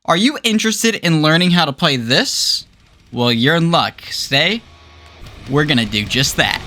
Are you interested in learning how to play this? Well, you're in luck. Today, we're gonna do just that.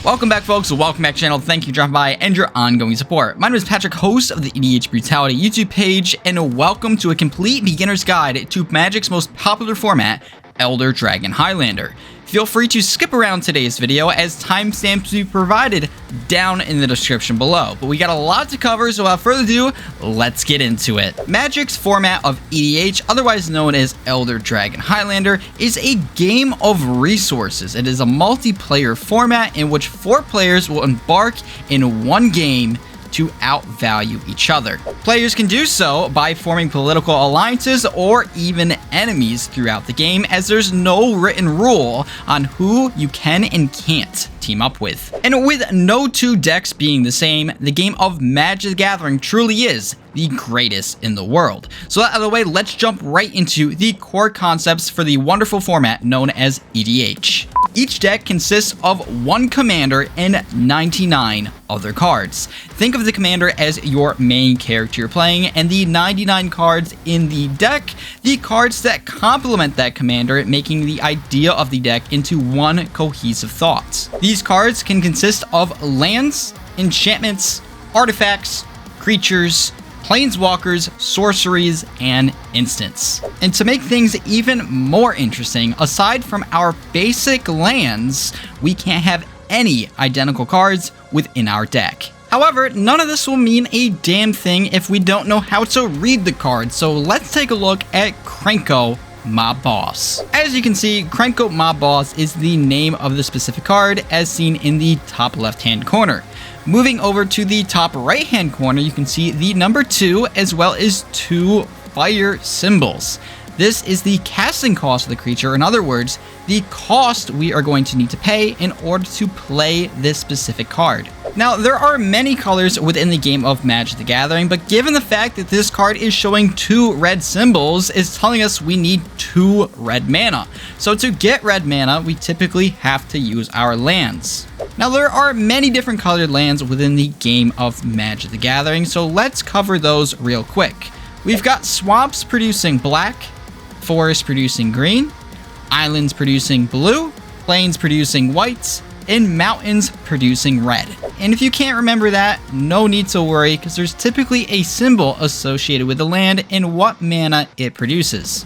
Welcome back, folks. Welcome back to the channel. Thank you for dropping by and your ongoing support. My name is Patrick, host of the EDH Brutality YouTube page, and welcome to a complete beginner's guide to Magic's most popular format, Elder Dragon Highlander. Feel free to skip around today's video as timestamps will be provided down in the description below. But we got a lot to cover, so without further ado, let's get into it. Magic's format of EDH, otherwise known as Elder Dragon Highlander, is a game of resources. It is a multiplayer format in which 4 players will embark in one game to outvalue each other. Players can do so by forming political alliances or even enemies throughout the game, as there's no written rule on who you can and can't team up with. And with no 2 decks being the same, the game of Magic the Gathering truly is the greatest in the world. So out of the way, let's jump right into the core concepts for the wonderful format known as EDH. Each deck consists of 1 commander and 99 other cards. Think of the commander as your main character you're playing, and the 99 cards in the deck, the cards that complement that commander, making the idea of the deck into one cohesive thought. These cards can consist of lands, enchantments, artifacts, creatures, planeswalkers, sorceries, and instants. And to make things even more interesting, aside from our basic lands, we can't have any identical cards within our deck. However, none of this will mean a damn thing if we don't know how to read the cards, so let's take a look at Krenko Mob Boss. As you can see, Krenko Mob Boss is the name of the specific card as seen in the top left-hand corner. Moving over to the top right-hand corner, you can see the number 2 as well as 2 fire symbols. This is the casting cost of the creature. In other words, the cost we are going to need to pay in order to play this specific card. Now, there are many colors within the game of Magic the Gathering, but given the fact that this card is showing 2 red symbols, it's telling us we need 2 red mana. So to get red mana, we typically have to use our lands. Now, there are many different colored lands within the game of Magic the Gathering, so let's cover those real quick. We've got swamps producing black, forests producing green, islands producing blue, plains producing whites, and mountains producing red. And if you can't remember that, no need to worry, because there's typically a symbol associated with the land and what mana it produces.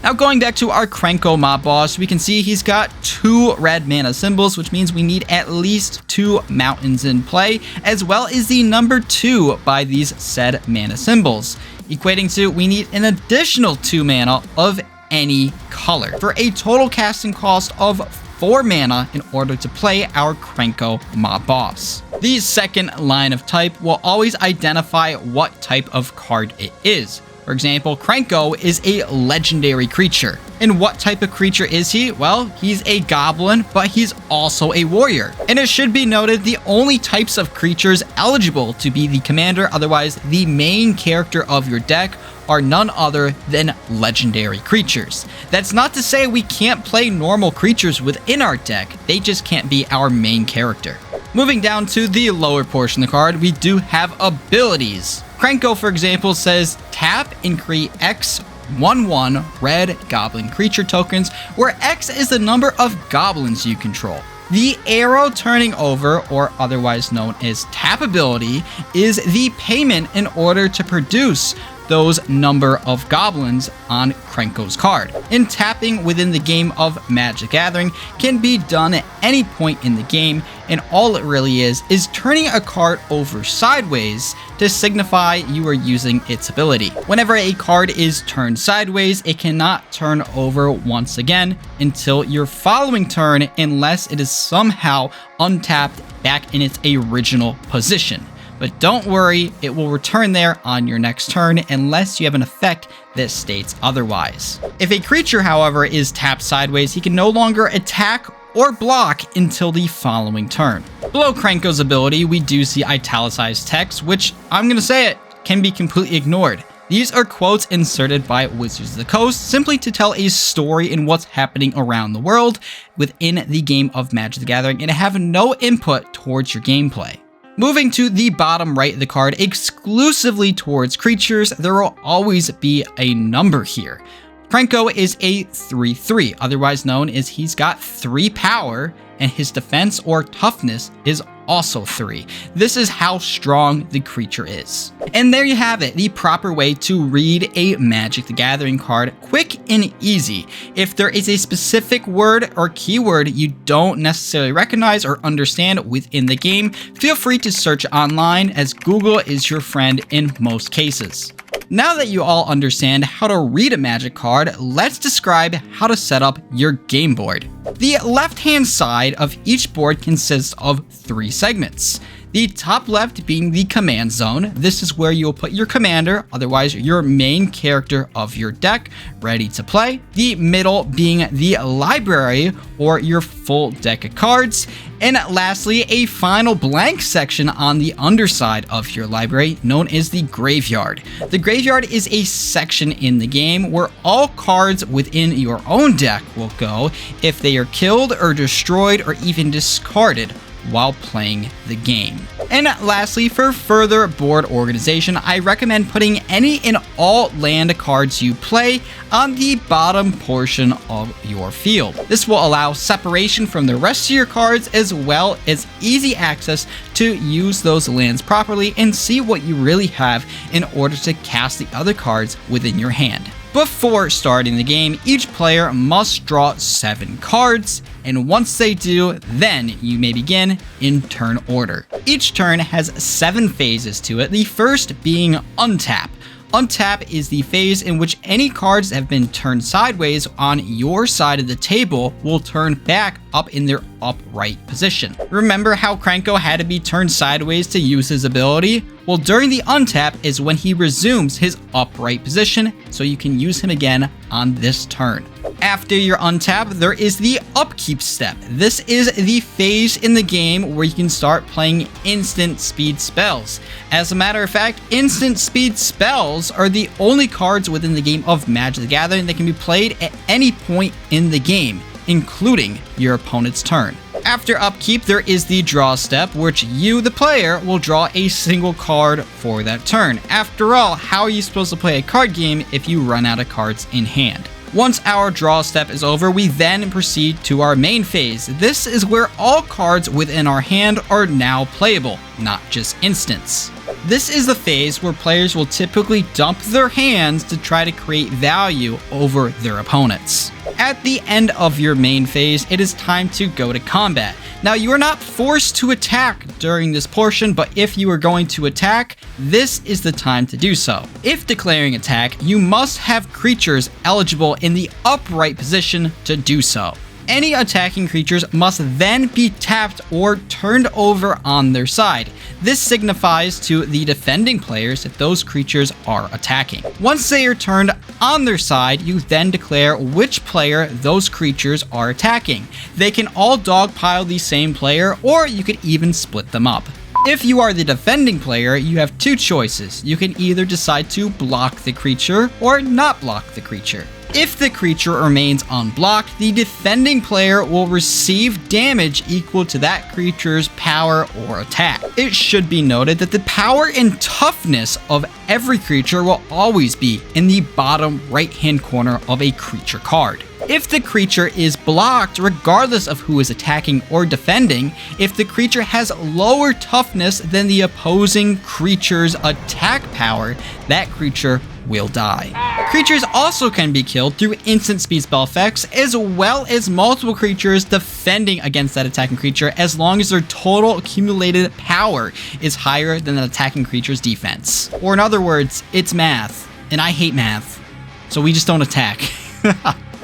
Now, going back to our Krenko Mob Boss, we can see he's got 2 red mana symbols, which means we need at least 2 mountains in play, as well as the number 2 by these said mana symbols, equating to we need an additional 2 mana of any color, for a total casting cost of 4 mana in order to play our Krenko Mob Boss. The second line of type will always identify what type of card it is. For example, Krenko is a legendary creature. And what type of creature is he? Well, he's a goblin, but he's also a warrior. And it should be noted, the only types of creatures eligible to be the commander, otherwise the main character of your deck, are none other than legendary creatures. That's not to say we can't play normal creatures within our deck, they just can't be our main character. Moving down to the lower portion of the card, we do have abilities. Krenko, for example, says tap and create X 1/1 red goblin creature tokens, where X is the number of goblins you control. The arrow turning over, or otherwise known as tap ability, is the payment in order to produce those number of goblins on Krenko's card. And tapping within the game of Magic the Gathering can be done at any point in the game, and all it really is turning a card over sideways to signify you are using its ability. Whenever a card is turned sideways, it cannot turn over once again until your following turn, unless it is somehow untapped back in its original position. But don't worry, it will return there on your next turn unless you have an effect that states otherwise. If a creature, however, is tapped sideways, he can no longer attack or block until the following turn. Below Krenko's ability, we do see Italicized Text, which, I'm going to say it, can be completely ignored. The These are quotes inserted by Wizards of the Coast simply to tell a story in what's happening around the world within the game of Magic the Gathering and have no input towards your gameplay. Moving to the bottom right of the card, exclusively towards creatures, there will always be a number here. Krenko is a 3/3, otherwise known as he's got 3 power, and his defense or toughness is also 3. This is how strong the creature is. And there you have it, the proper way to read a Magic the Gathering card, quick and easy. If there is a specific word or keyword you don't necessarily recognize or understand within the game, feel free to search online, as Google is your friend in most cases. Now that you all understand how to read a Magic card, let's describe how to set up your game board. The left-hand side of each board consists of 3 segments. The top left being the command zone. This is where you'll put your commander, otherwise your main character of your deck, ready to play. The middle being the library, or your full deck of cards. And lastly, a final blank section on the underside of your library, known as the graveyard. The graveyard is a section in the game where all cards within your own deck will go if they are killed or destroyed or even discarded while playing the game. And lastly, for further board organization, I recommend putting any and all land cards you play on the bottom portion of your field. This will allow separation from the rest of your cards, as well as easy access to use those lands properly and see what you really have in order to cast the other cards within your hand. Before starting the game, each player must draw 7 cards, and once they do, then you may begin in turn order. Each turn has 7 phases to it, the first being untap. Untap is the phase in which any cards that have been turned sideways on your side of the table will turn back up in their upright position. Remember how Krenko had to be turned sideways to use his ability? Well, during the untap is when he resumes his upright position, so you can use him again on this turn. After your untap, there is the upkeep step. This is the phase in the game where you can start playing instant speed spells. As a matter of fact, instant speed spells are the only cards within the game of Magic the Gathering that can be played at any point in the game, including your opponent's turn. After upkeep, there is the draw step, which you, the player, will draw a single card for that turn. After all, how are you supposed to play a card game if you run out of cards in hand? Once our draw step is over, we then proceed to our main phase. This is where all cards within our hand are now playable, not just instants. This is the phase where players will typically dump their hands to try to create value over their opponents. At the end of your main phase, it is time to go to combat. Now, you are not forced to attack during this portion, but if you are going to attack, this is the time to do so. If declaring attack, you must have creatures eligible in the upright position to do so. Any attacking creatures must then be tapped or turned over on their side. This signifies to the defending players that those creatures are attacking. Once they are turned on their side, you then declare which player those creatures are attacking. They can all dogpile the same player, or you could even split them up. If you are the defending player, you have 2 choices. You can either decide to block the creature or not block the creature. If the creature remains unblocked, the defending player will receive damage equal to that creature's power or attack. It should be noted that the power and toughness of every creature will always be in the bottom right-hand corner of a creature card. If the creature is blocked, regardless of who is attacking or defending, if the creature has lower toughness than the opposing creature's attack power, that creature will die. Creatures also can be killed through instant speed spell effects, as well as multiple creatures defending against that attacking creature, as long as their total accumulated power is higher than the attacking creature's defense. Or in other words, it's math, and I hate math, so we just don't attack.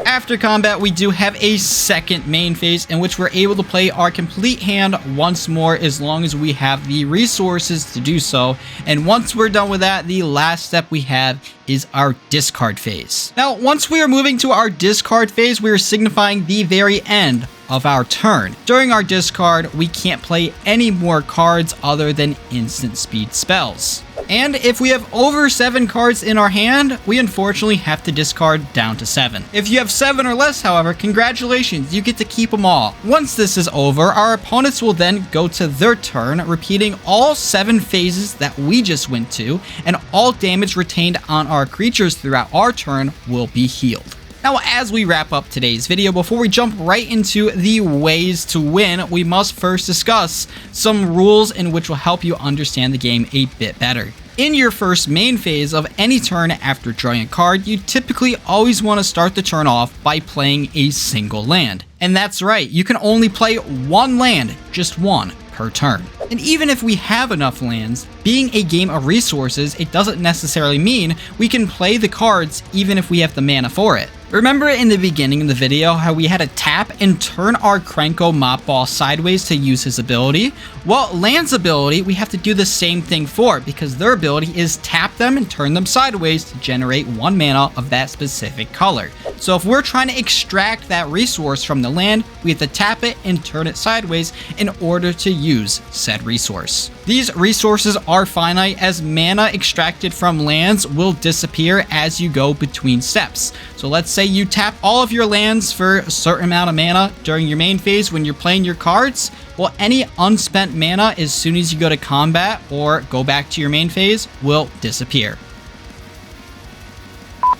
After combat, we do have a second main phase in which we're able to play our complete hand once more, as long as we have the resources to do so. And once we're done with that, the last step we have is our discard phase. Now, once we are moving to our discard phase, we are signifying the very end of our turn. During our discard, we can't play any more cards other than instant speed spells. And if we have over 7 cards in our hand, we unfortunately have to discard down to 7. If you have 7 or less, however, congratulations, you get to keep them all. Once this is over, our opponents will then go to their turn, repeating all 7 phases that we just went to, and all damage retained on our creatures throughout our turn will be healed. Now, as we wrap up today's video, before we jump right into the ways to win, we must first discuss some rules in which will help you understand the game a bit better. In your first main phase of any turn after drawing a card, you typically always want to start the turn off by playing a single land. And that's right, you can only play one land, just one per turn. And even if we have enough lands, being a game of resources, it doesn't necessarily mean we can play the cards even if we have the mana for it. Remember in the beginning of the video how we had to tap and turn our Krenko Mop Ball sideways to use his ability? Well, Land's ability we have to do the same thing for, because their ability is tap them and turn them sideways to generate 1 mana of that specific color. So if we're trying to extract that resource from the land, we have to tap it and turn it sideways in order to use said resource. These resources are finite, as mana extracted from lands will disappear as you go between steps. So let's say you tap all of your lands for a certain amount of mana during your main phase when you're playing your cards. Well, any unspent mana as soon as you go to combat or go back to your main phase will disappear.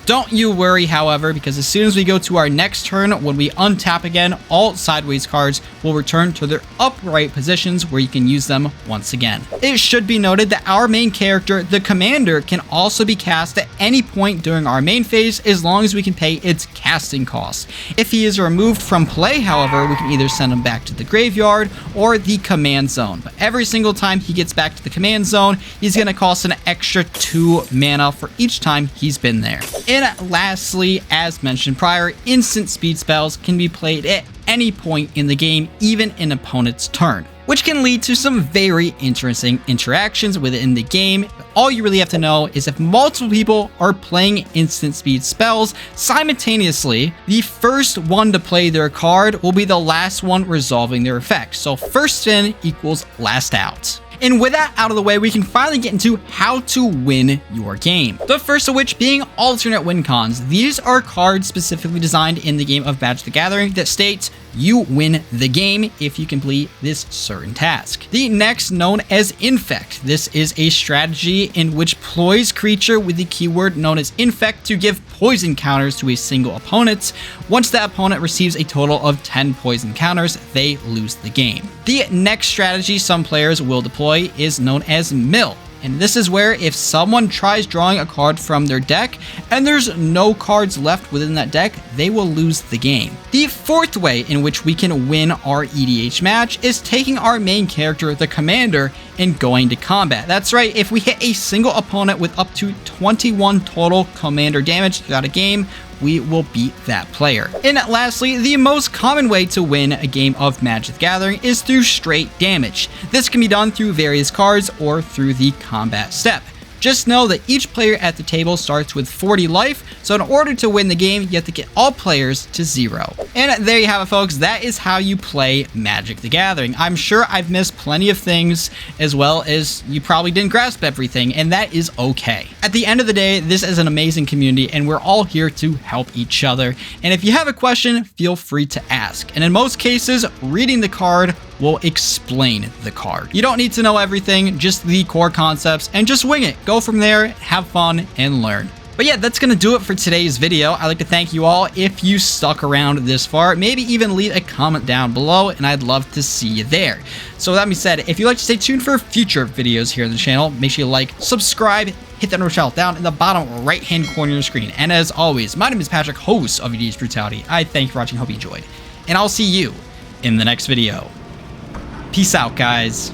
Don't you worry, however, because as soon as we go to our next turn, when we untap again, all sideways cards will return to their upright positions where you can use them once again. It should be noted that our main character, the commander, can also be cast at any point during our main phase as long as we can pay its casting cost. If he is removed from play, however, we can either send him back to the graveyard or the command zone. But every single time he gets back to the command zone, he's going to cost an extra 2 mana for each time he's been there. And lastly, as mentioned prior, instant speed spells can be played at any point in the game, even in opponent's turn, which can lead to some very interesting interactions within the game. All you really have to know is if multiple people are playing instant speed spells simultaneously, the first one to play their card will be the last one resolving their effect. So first in equals last out. And with that out of the way, we can finally get into how to win your game. The first of which being alternate win cons. These are cards specifically designed in the game of Magic the Gathering that states you win the game if you complete this certain task. The next, known as Infect. This is a strategy in which ploys creature with the keyword known as Infect to give poison counters to a single opponent. Once that opponent receives a total of 10 poison counters, they lose the game. The next strategy some players will deploy is known as Mill. And this is where if someone tries drawing a card from their deck and there's no cards left within that deck, they will lose the game. The fourth way in which we can win our EDH match is taking our main character, the commander, and going to combat. That's right, if we hit a single opponent with up to 21 total commander damage throughout a game, we will beat that player. And lastly, the most common way to win a game of Magic the Gathering is through straight damage. This can be done through various cards or through the combat step. Just know that each player at the table starts with 40 life, so in order to win the game, you have to get all players to 0. And there you have it, folks. That is how you play Magic the Gathering. I'm sure I've missed plenty of things, as well as you probably didn't grasp everything, and that is okay. At the end of the day, this is an amazing community, and we're all here to help each other. And if you have a question, feel free to ask. And in most cases, reading the card will explain the card. You don't need to know everything, just the core concepts, and just wing it. Go from there, have fun, and learn. But yeah, that's going to do it for today's video. I'd like to thank you all if you stuck around this far. Maybe even leave a comment down below, and I'd love to see you there. So with that being said, if you'd like to stay tuned for future videos here on the channel, make sure you like, subscribe, hit that notification bell down in the bottom right-hand corner of your screen. And as always, my name is Patrick, host of EDH Brutality. I thank you for watching, hope you enjoyed, and I'll see you in the next video. Peace out, guys.